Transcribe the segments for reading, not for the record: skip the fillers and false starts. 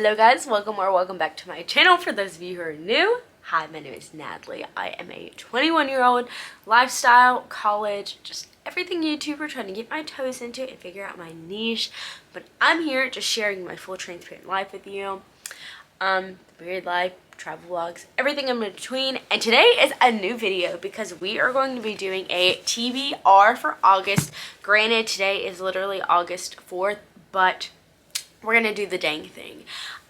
Hello guys, welcome back to my channel. For those of you who are new, hi, my name is Natalie. I am a 21-year-old lifestyle, college, just everything YouTuber trying to get my toes into and figure out my niche. But I'm here just sharing my full transparent life with you. Married life, travel vlogs, everything in between. And today is a new video because we are going to be doing a TBR for August. Granted, today is literally August 4th, but we're gonna do the dang thing.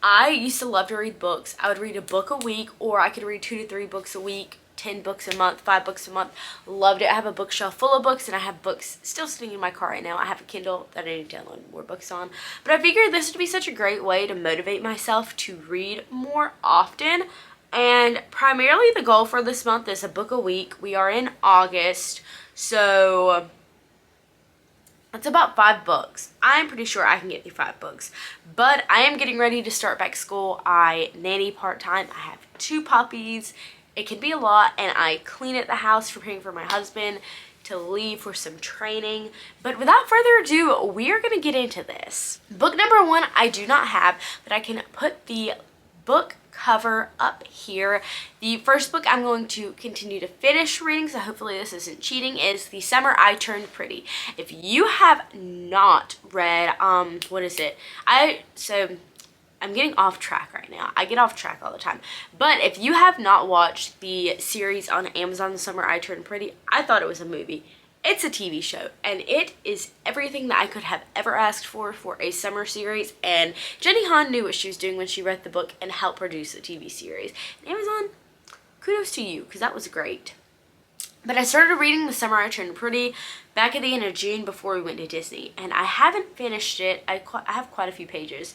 I used to love to read books. I would read a book a week, or I could read 2 to 3 books a week, 10 books a month, 5 books a month. Loved it. I have a bookshelf full of books, and I have books still sitting in my car right now. I have a Kindle that I need to download more books on. But I figured this would be such a great way to motivate myself to read more often. And primarily the goal for this month is a book a week. We are in August, so it's about 5 books. I'm pretty sure I can get through 5 books. But I am getting ready to start back school. I nanny part-time. I have 2 puppies. It can be a lot, and I clean at the house preparing for my husband to leave for some training. But without further ado, we are going to get into this. Book number 1 I do not have, but I can put the book cover up here. The first book I'm going to continue to finish reading, so hopefully this isn't cheating, is The Summer I Turned Pretty. If you have not read, what is it? I'm getting off track right now. I get off track all the time. But if you have not watched the series on Amazon, The Summer I Turned Pretty, I thought it was a movie. It's a TV show, and it is everything that I could have ever asked for a summer series. And Jenny Han knew what she was doing when she read the book and helped produce a TV series. And Amazon, kudos to you, because that was great. But I started reading The Summer I Turned Pretty back at the end of June before we went to Disney, and I haven't finished it. I have quite a few pages,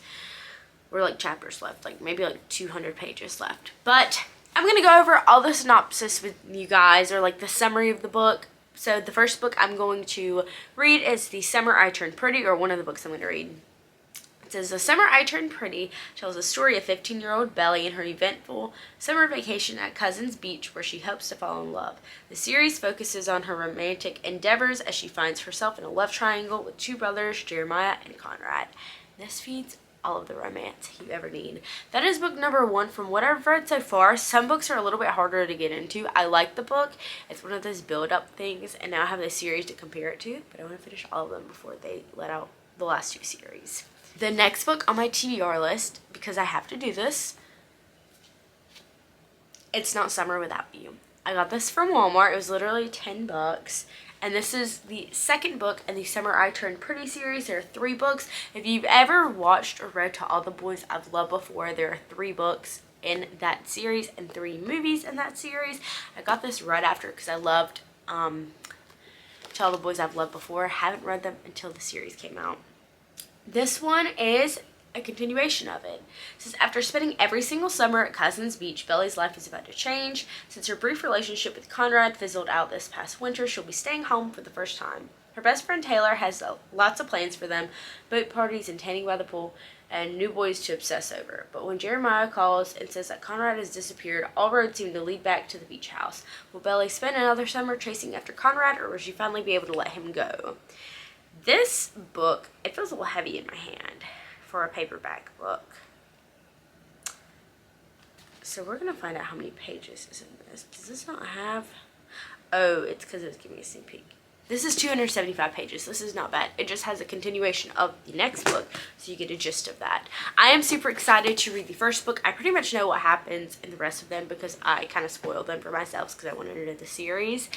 or like chapters left, like maybe like 200 pages left. But I'm gonna go over all the synopsis with you guys, or like the summary of the book. So the first book I'm going to read is The Summer I Turned Pretty, or one of the books I'm going to read. It says, The Summer I Turned Pretty tells the story of 15-year-old Belly and her eventful summer vacation at Cousins Beach, where she hopes to fall in love. The series focuses on her romantic endeavors as she finds herself in a love triangle with 2 brothers, Jeremiah and Conrad. This feeds all of the romance you ever need. That is book number 1 from what I've read so far. Some books are a little bit harder to get into. I like the book. It's one of those build-up things, and now I have the series to compare it to, but I want to finish all of them before they let out the last 2 series. The next book on my TBR list, because I have to do this, It's Not Summer Without You. I got this from Walmart. It was literally 10 bucks. And this is the second book in the Summer I Turned Pretty series. There are 3 books. If you've ever watched or read To All the Boys I've Loved Before, there are 3 books in that series and 3 movies in that series. I got this right after because I loved To All the Boys I've Loved Before. I haven't read them until the series came out. This one is a continuation of it. It says, after spending every single summer at Cousins Beach, Belly's life is about to change. Since her brief relationship with Conrad fizzled out this past winter, she'll be staying home for the first time. Her best friend Taylor has lots of plans for them, boat parties and tanning by the pool, and new boys to obsess over. But when Jeremiah calls and says that Conrad has disappeared, all roads seem to lead back to the beach house. Will Belly spend another summer chasing after Conrad, or will she finally be able to let him go? This book, it feels a little heavy in my hand for a paperback book. So we're going to find out how many pages is in this. Does this not have... Oh, it's because it's giving me a sneak peek. This is 275 pages. This is not bad. It just has a continuation of the next book, so you get a gist of that. I am super excited to read the first book. I pretty much know what happens in the rest of them because I kind of spoiled them for myself because I wanted to know the series.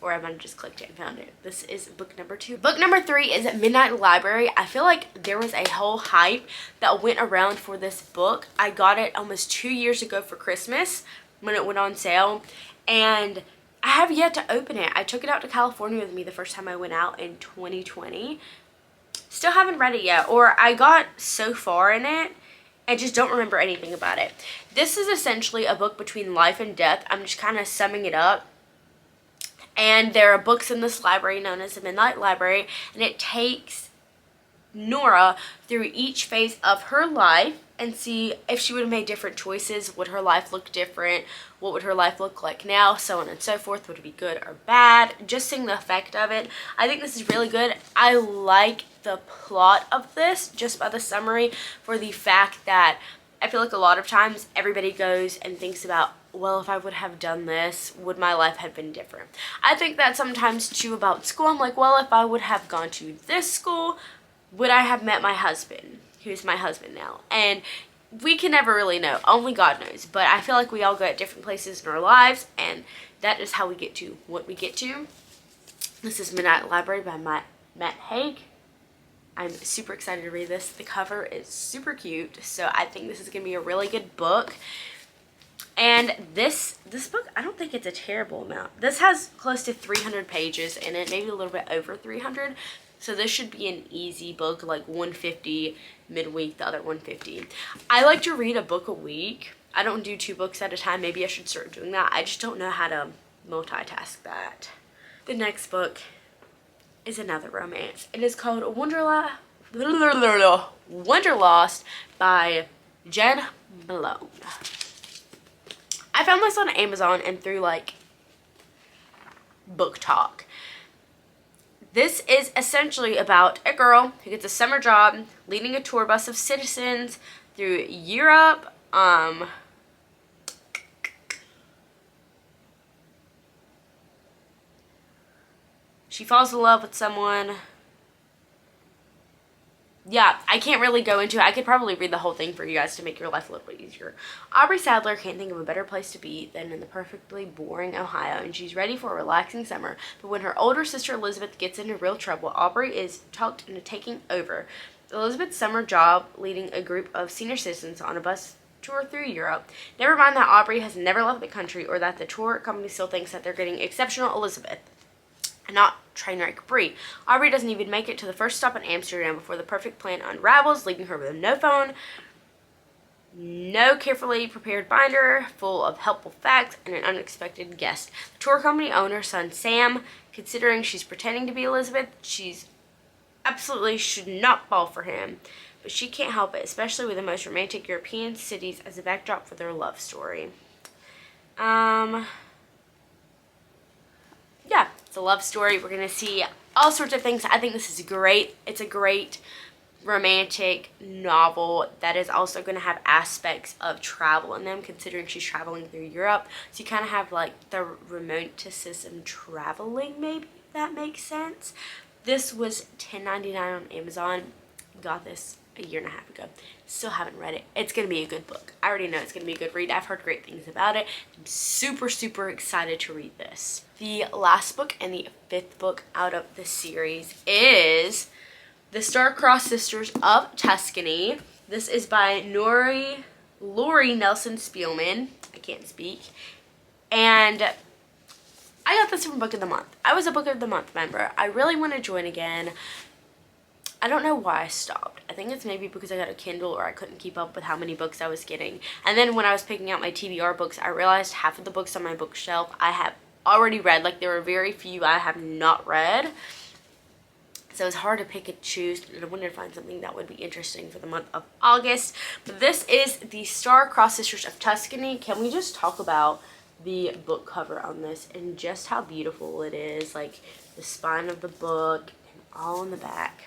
Or I might have just clicked it and found it. This is book number 2. Book number 3 is Midnight Library. I feel like there was a whole hype that went around for this book. I got it almost 2 years ago for Christmas when it went on sale. And I have yet to open it. I took it out to California with me the first time I went out in 2020. Still haven't read it yet. Or I got so far in it, I just don't remember anything about it. This is essentially a book between life and death. I'm just kind of summing it up. And there are books in this library known as the Midnight Library, and it takes Nora through each phase of her life and see if she would have made different choices. Would her life look different? What would her life look like now? So on and so forth. Would it be good or bad? Just seeing the effect of it. I think this is really good. I like the plot of this just by the summary, for the fact that I feel like a lot of times everybody goes and thinks about, well, if I would have done this, would my life have been different? I think that sometimes too about school. I'm like, well, if I would have gone to this school, would I have met my husband, who's my husband now? And we can never really know. Only God knows. But I feel like we all go at different places in our lives, and that is how we get to what we get to. This is Midnight Library by Matt Haig. I'm super excited to read this. The cover is super cute, so I think this is going to be a really good book. And this book, I don't think it's a terrible amount. This has close to 300 pages in it, maybe a little bit over 300. So this should be an easy book, like 150 midweek, the other 150. I like to read a book a week. I don't do 2 books at a time. Maybe I should start doing that. I just don't know how to multitask that. The next book is another romance. It is called Wonderlost by Jen Malone. I found this on Amazon and through like Book Talk. This is essentially about a girl who gets a summer job leading a tour bus of citizens through Europe. She falls in love with someone. Yeah, I can't really go into it. I could probably read the whole thing for you guys to make your life a little bit easier. Aubrey Sadler can't think of a better place to be than in the perfectly boring Ohio, and she's ready for a relaxing summer. But when her older sister Elizabeth gets into real trouble, Aubrey is talked into taking over. Elizabeth's summer job leading a group of senior citizens on a bus tour through Europe. Never mind that Aubrey has never left the country, or that the tour company still thinks that they're getting exceptional Elizabeth and not trainwreck Brie. Aubrey doesn't even make it to the first stop in Amsterdam before the perfect plan unravels, leaving her with no phone, no carefully prepared binder full of helpful facts, and an unexpected guest. The tour company owner's son Sam, considering she's pretending to be Elizabeth, she's absolutely should not fall for him. But she can't help it, especially with the most romantic European cities as a backdrop for their love story. Yeah, it's a love story. We're going to see all sorts of things. I think this is great. It's a great romantic novel that is also going to have aspects of travel in them, considering she's traveling through Europe. So you kind of have like the romanticism traveling, maybe, if that makes sense. This was $10.99 on Amazon. Got this a year and a half ago. Still haven't read it. It's going to be a good book. I already know it's going to be a good read. I've heard great things about it. I'm super, super excited to read this. The last book and the 5th book out of the series is The Star-Crossed Sisters of Tuscany. This is by Lori Nelson Spielman. I can't speak. And I got this from Book of the Month. I was a Book of the Month member. I really want to join again. I don't know why I stopped. I think it's maybe because I got a Kindle or I couldn't keep up with how many books I was getting. And then when I was picking out my TBR books, I realized half of the books on my bookshelf I have already read. Like, there were very few I have not read. So it's hard to pick and choose, and I wanted to find something that would be interesting for the month of August. But this is The Star-Crossed Sisters of Tuscany. Can we just talk about the book cover on this and just how beautiful it is? Like, the spine of the book and all in the back.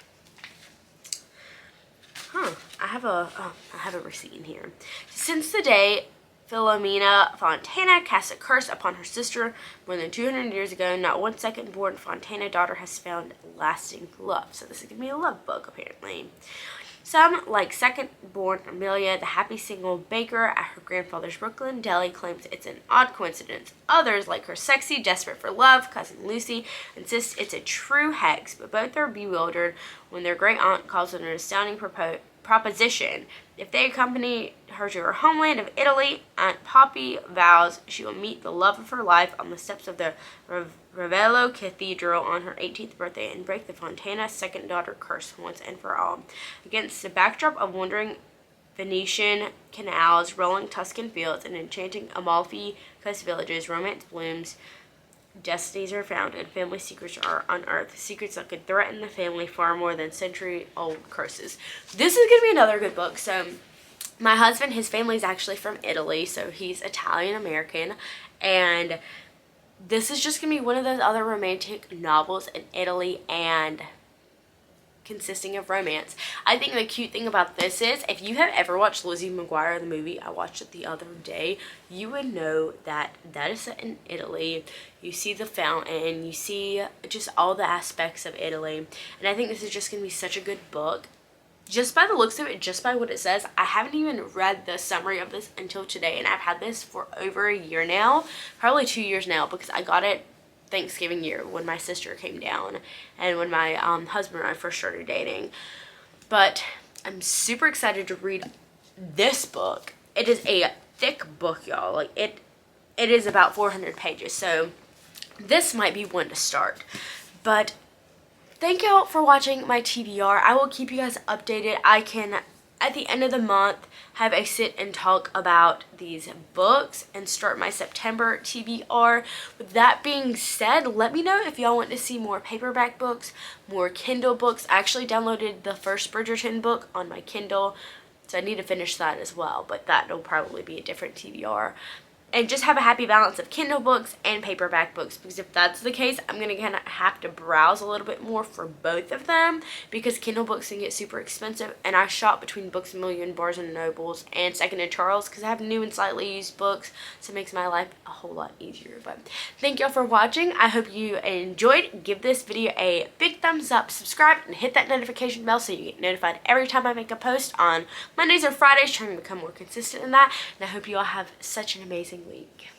I have a receipt in here. Since the day Philomena Fontana cast a curse upon her sister more than 200 years ago, not one second-born Fontana daughter has found lasting love. So this is going to be a love book, apparently. Some, like second-born Amelia, the happy single baker at her grandfather's Brooklyn deli, claims it's an odd coincidence. Others, like her sexy, desperate for love cousin Lucy, insist it's a true hex, but both are bewildered when their great-aunt calls it an astounding proposition. If they accompany her to her homeland of Italy, Aunt Poppy vows she will meet the love of her life on the steps of the Ravello Cathedral on her 18th birthday and break the Fontana second daughter curse once and for all. Against the backdrop of wandering Venetian canals, rolling Tuscan fields, and enchanting Amalfi Coast villages, romance blooms, destinies are found, and family secrets are unearthed. Secrets that could threaten the family far more than century-old curses. This is going to be another good book. So my husband, his family is actually from Italy, so he's Italian-American, and this is just going to be one of those other romantic novels in Italy, and consisting of romance. I think the cute thing about this is, if you have ever watched Lizzie McGuire, the movie, I watched it the other day, you would know that that is set in Italy. You see the fountain, you see just all the aspects of Italy, and I think this is just going to be such a good book. Just by the looks of it, just by what it says. I haven't even read the summary of this until today, and I've had this for over a year now, probably 2 years now, because I got it Thanksgiving year when my sister came down and when my husband and I first started dating. But I'm super excited to read this book. It is a thick book, y'all. Like it is about 400 pages, so this might be one to start. But thank y'all for watching my TBR. I will keep you guys updated. I can, at the end of the month, have a sit and talk about these books and start my September TBR. With that being said, let me know if y'all want to see more paperback books, more Kindle books. I actually downloaded the first Bridgerton book on my Kindle, so I need to finish that as well, but that'll probably be a different TBR. And just have a happy balance of Kindle books and paperback books, because if that's the case, I'm going to kind of have to browse a little bit more for both of them, because Kindle books can get super expensive, and I shop between Books A Million, Barnes & Nobles, and Second & Charles, because I have new and slightly used books, so it makes my life a whole lot easier. But thank y'all for watching. I hope you enjoyed. Give this video a big thumbs up, subscribe, and hit that notification bell so you get notified every time I make a post on Mondays or Fridays, trying to become more consistent in that. And I hope you all have such an amazing week.